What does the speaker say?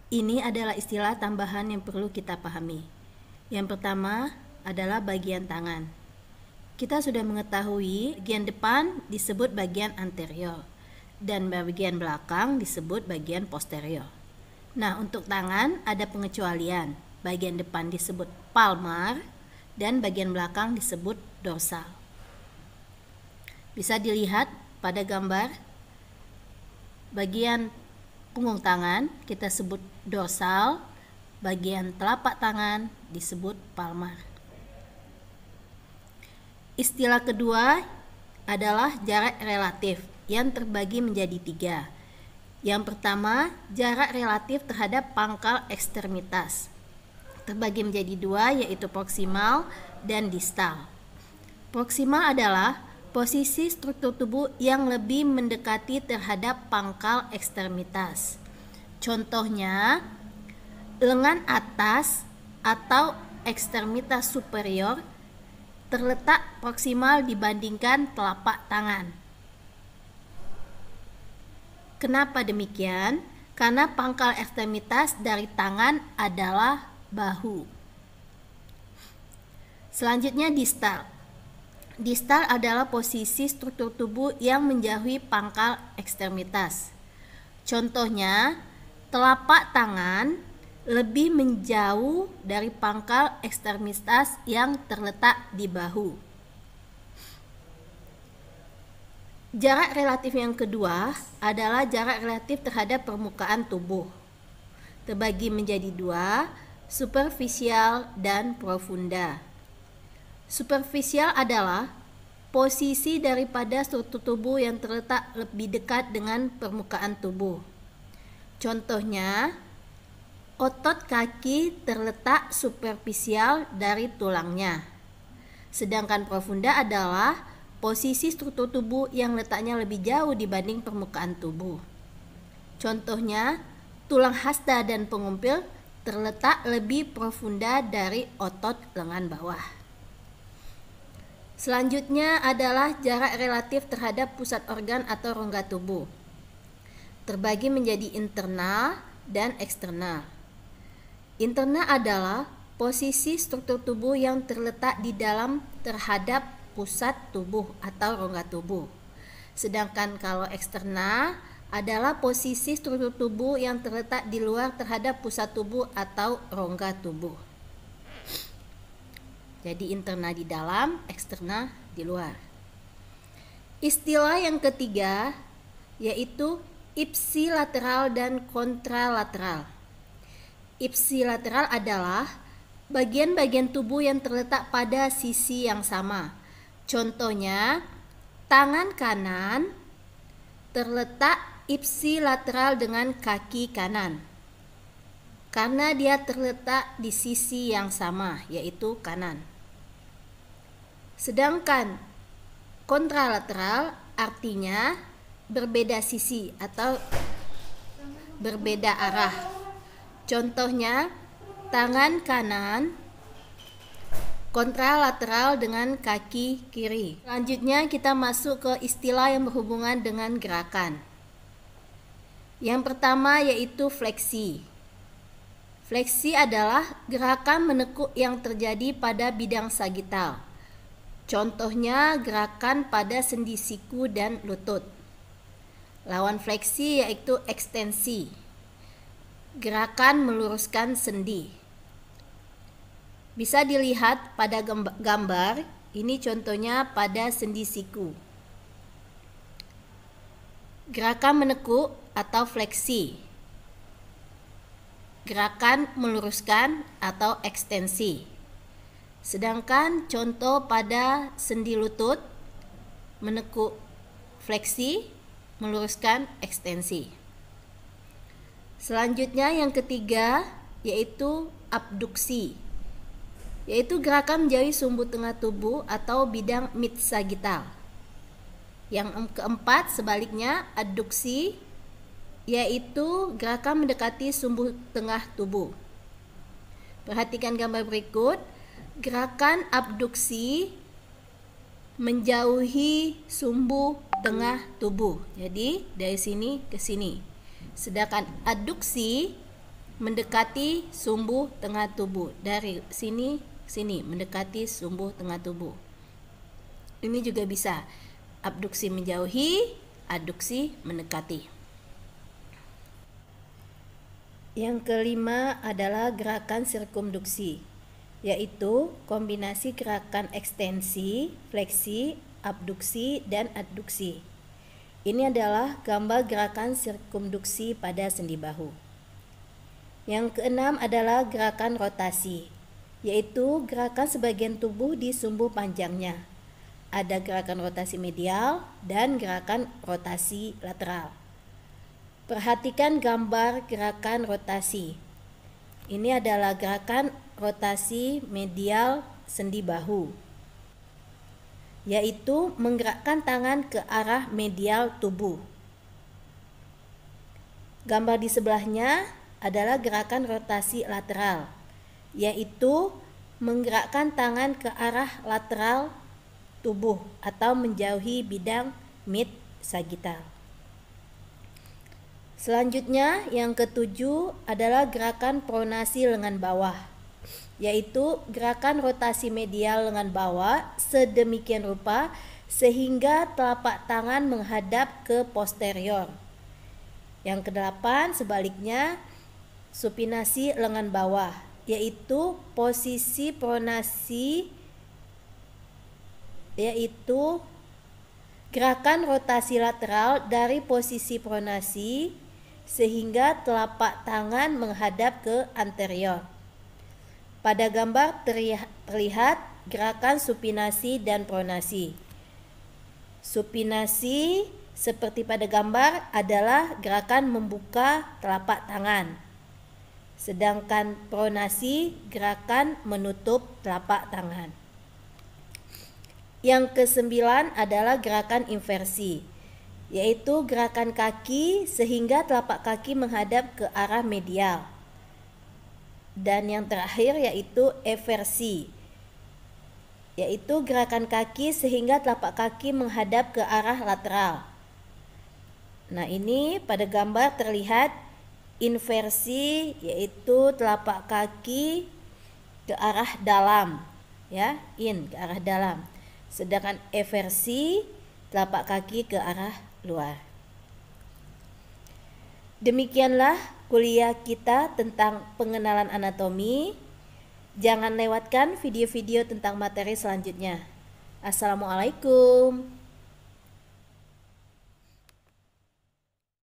Ini adalah istilah tambahan yang perlu kita pahami. Yang pertama adalah bagian tangan. Kita sudah mengetahui bagian depan disebut bagian anterior dan bagian belakang disebut bagian posterior. Nah, untuk tangan ada pengecualian. Bagian depan disebut palmar dan bagian belakang disebut dorsal. Bisa dilihat pada gambar bagian punggung tangan kita sebut dorsal, bagian telapak tangan disebut palmar. Istilah kedua adalah jarak relatif yang terbagi menjadi 3. Yang pertama, jarak relatif terhadap pangkal ekstremitas. Terbagi menjadi 2, yaitu proksimal dan distal. Proksimal adalah posisi struktur tubuh yang lebih mendekati terhadap pangkal ekstremitas. Contohnya, lengan atas atau ekstremitas superior terletak proksimal dibandingkan telapak tangan. Kenapa demikian? Karena pangkal ekstremitas dari tangan adalah bahu. Selanjutnya distal. Distal adalah posisi struktur tubuh yang menjauhi pangkal ekstremitas. Contohnya, telapak tangan lebih menjauh dari pangkal ekstremitas yang terletak di bahu. Jarak relatif yang kedua adalah jarak relatif terhadap permukaan tubuh. Terbagi menjadi 2, superficial dan profunda. Superficial adalah posisi daripada struktur tubuh yang terletak lebih dekat dengan permukaan tubuh. Contohnya, otot kaki terletak superficial dari tulangnya. Sedangkan profunda adalah posisi struktur tubuh yang letaknya lebih jauh dibanding permukaan tubuh. Contohnya, tulang hasta dan pengumpil terletak lebih profunda dari otot lengan bawah. Selanjutnya adalah jarak relatif terhadap pusat organ atau rongga tubuh. Terbagi menjadi internal dan eksternal. Internal adalah posisi struktur tubuh yang terletak di dalam terhadap pusat tubuh atau rongga tubuh. Sedangkan kalau eksternal adalah posisi struktur tubuh yang terletak di luar terhadap pusat tubuh atau rongga tubuh. Jadi internal di dalam, eksternal di luar. Istilah yang ketiga yaitu ipsilateral dan kontralateral. Ipsilateral adalah bagian-bagian tubuh yang terletak pada sisi yang sama. Contohnya, tangan kanan terletak ipsilateral dengan kaki kanan karena dia terletak di sisi yang sama, yaitu kanan. Sedangkan kontralateral artinya berbeda sisi atau berbeda arah. Contohnya, tangan kanan kontralateral dengan kaki kiri. Selanjutnya kita masuk ke istilah yang berhubungan dengan gerakan. Yang pertama yaitu fleksi. Fleksi adalah gerakan menekuk yang terjadi pada bidang sagital. Contohnya gerakan pada sendi siku dan lutut. Lawan fleksi yaitu ekstensi. Gerakan meluruskan sendi. Bisa dilihat pada gambar, ini contohnya pada sendi siku. Gerakan menekuk atau fleksi. Gerakan meluruskan atau ekstensi. Sedangkan contoh pada sendi lutut, menekuk fleksi, meluruskan ekstensi. Selanjutnya yang ketiga yaitu abduksi, yaitu gerakan menjauhi sumbu tengah tubuh atau bidang mid sagital. Yang keempat sebaliknya adduksi, yaitu gerakan mendekati sumbu tengah tubuh. Perhatikan gambar berikut. Gerakan abduksi menjauhi sumbu tengah tubuh. Jadi dari sini ke sini. Sedangkan adduksi mendekati sumbu tengah tubuh. Dari sini sini mendekati sumbu tengah tubuh. Ini juga bisa abduksi menjauhi, aduksi mendekati. Yang kelima adalah gerakan sirkumduksi, yaitu kombinasi gerakan ekstensi, fleksi, abduksi, dan adduksi. Ini adalah gambar gerakan sirkumduksi pada sendi bahu. Yang keenam adalah gerakan rotasi, yaitu gerakan sebagian tubuh di sumbu panjangnya. Ada gerakan rotasi medial dan gerakan rotasi lateral. Perhatikan gambar gerakan rotasi. Ini adalah gerakan rotasi medial sendi bahu, yaitu menggerakkan tangan ke arah medial tubuh. Gambar di sebelahnya adalah gerakan rotasi lateral, yaitu menggerakkan tangan ke arah lateral tubuh atau menjauhi bidang mid sagittal. Selanjutnya yang ketujuh adalah gerakan pronasi lengan bawah, yaitu gerakan rotasi medial lengan bawah sedemikian rupa sehingga telapak tangan menghadap ke posterior. Yang kedelapan sebaliknya supinasi lengan bawah, yaitu posisi pronasi, yaitu gerakan rotasi lateral dari posisi pronasi sehingga telapak tangan menghadap ke anterior. Pada gambar terlihat gerakan supinasi dan pronasi. Supinasi seperti pada gambar adalah gerakan membuka telapak tangan, sedangkan pronasi gerakan menutup telapak tangan. Yang kesembilan adalah gerakan inversi, yaitu gerakan kaki sehingga telapak kaki menghadap ke arah medial. Dan yang terakhir yaitu eversi, yaitu gerakan kaki sehingga telapak kaki menghadap ke arah lateral. Nah, ini pada gambar terlihat inversi, yaitu telapak kaki ke arah dalam, ya, ke arah dalam. Sedangkan eversi telapak kaki ke arah luar. Demikianlah kuliah kita tentang pengenalan anatomi. Jangan lewatkan video-video tentang materi selanjutnya. Assalamualaikum.